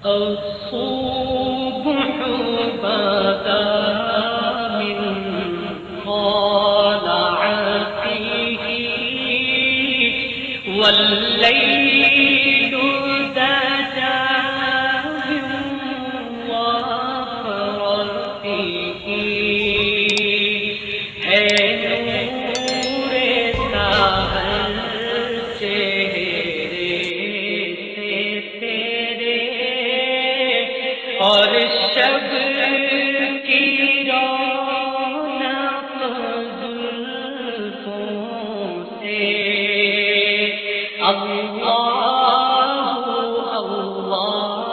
الصبح بدا من طلعته والليل دجى من وفرته है नूर साहर चेहरे से तेरे और शब की रौनक जुल्फों से अल्लाहु अल्लाहु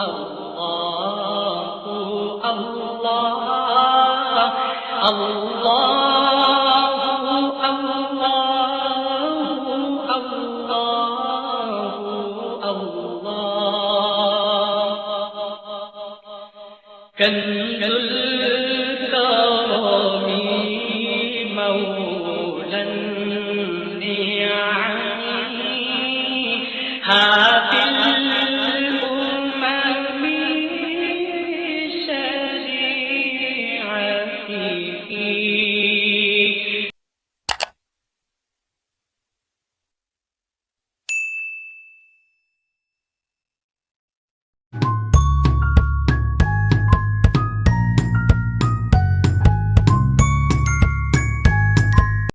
अल्लाहु अल्लाह अल्लाहु अल्लाहु अल्लाहु अल्लाह कंजुल कौमी मौलन